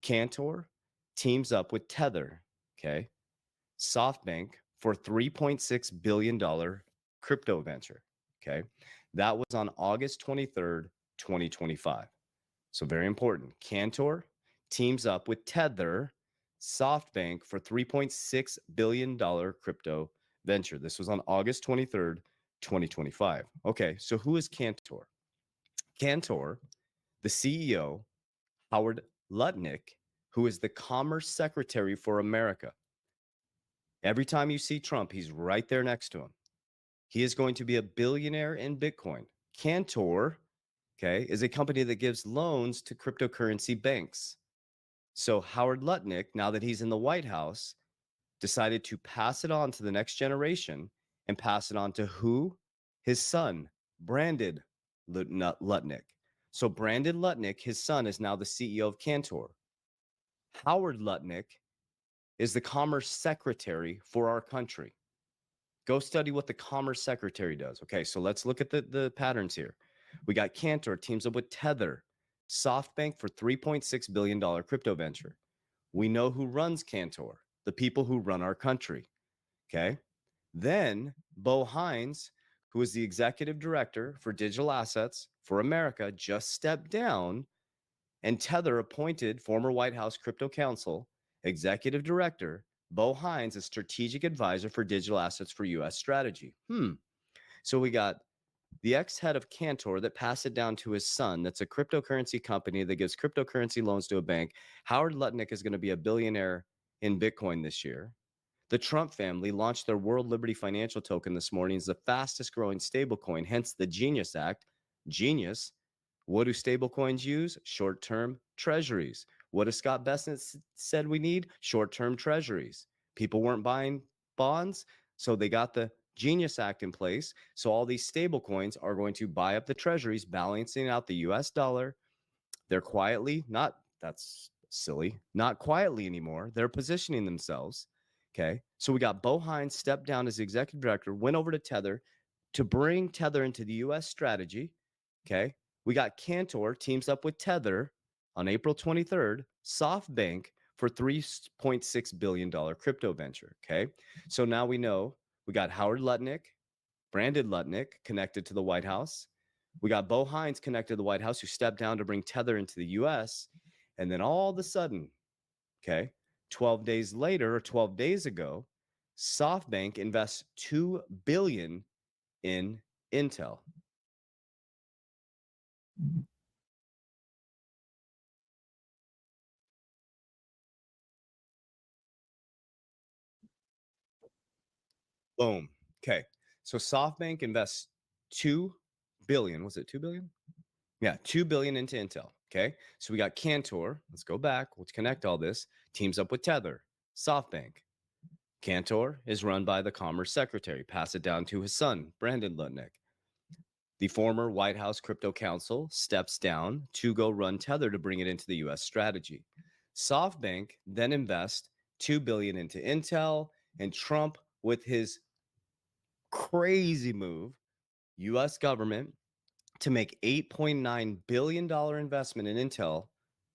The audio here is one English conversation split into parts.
Cantor teams up with Tether, okay? Softbank for $3.6 billion crypto venture, okay? That was on August 23rd, 2025. So very important. Cantor teams up with Tether, Softbank for $3.6 billion crypto venture. This was on August 23rd, 2025. Okay, so who is Cantor? Cantor, the CEO, Howard Lutnick, who is the Commerce Secretary for America. Every time you see Trump, he's right there next to him. He is going to be a billionaire in Bitcoin. Cantor, okay, is a company that gives loans to cryptocurrency banks. So Howard Lutnick, now that he's in the White House, decided to pass it on to the next generation and pass it on to who? His son, Brandon Lutnick. So Brandon Lutnick, his son, is now the CEO of Cantor. Howard Lutnick is the Commerce Secretary for our country. Go study what the Commerce Secretary does. Okay, so let's look at the patterns here. We got Cantor teams up with Tether, SoftBank for $3.6 billion crypto venture. We know who runs Cantor, the people who run our country. Okay. Then Bo Hines, who is the executive director for digital assets for America, just stepped down, and Tether appointed former White House crypto counsel, executive director Bo Hines as strategic advisor for digital assets for U.S. strategy. So we got the ex-head of Cantor that passed it down to his son. That's a cryptocurrency company that gives cryptocurrency loans to a bank. Howard Lutnick is going to be a billionaire in Bitcoin this year. The Trump family launched their World Liberty Financial Token this morning as the fastest growing stablecoin, hence the Genius Act. Genius. What do stablecoins use? Short-term treasuries. What does Scott Bessent said we need? Short-term treasuries. People weren't buying bonds, so they got the Genius Act in place. So all these stablecoins are going to buy up the treasuries, balancing out the US dollar. They're quietly, not, that's silly, not quietly anymore. They're positioning themselves. Okay. So we got Bo Hines stepped down as the executive director, went over to Tether to bring Tether into the US strategy. Okay. We got Cantor teams up with Tether on April 23rd, SoftBank for $3.6 billion crypto venture. Okay. So now we know we got Howard Lutnick, Brandon Lutnick connected to the White House. We got Bo Hines connected to the White House, who stepped down to bring Tether into the US. And then all of a sudden, okay, 12 days later or 12 days ago, SoftBank invests $2 billion in Intel. Boom. Okay. So SoftBank invests 2 billion. Was it 2 billion? Yeah, 2 billion into Intel. Okay. So we got Cantor. Let's go back. Let's connect all this. Teams up with Tether, SoftBank. Cantor is run by the Commerce Secretary. Pass it down to his son, Brandon Lutnick. The former White House crypto counsel steps down to go run Tether to bring it into the US strategy. SoftBank then invests 2 billion into Intel, and Trump, with his crazy move, US government, to make $8.9 billion investment in Intel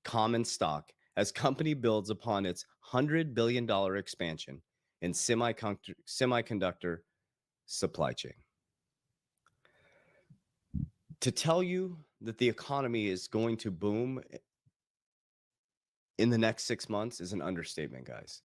common stock as company builds upon its $100 billion expansion in semiconductor supply chain. To tell you that the economy is going to boom in the next 6 months is an understatement, guys.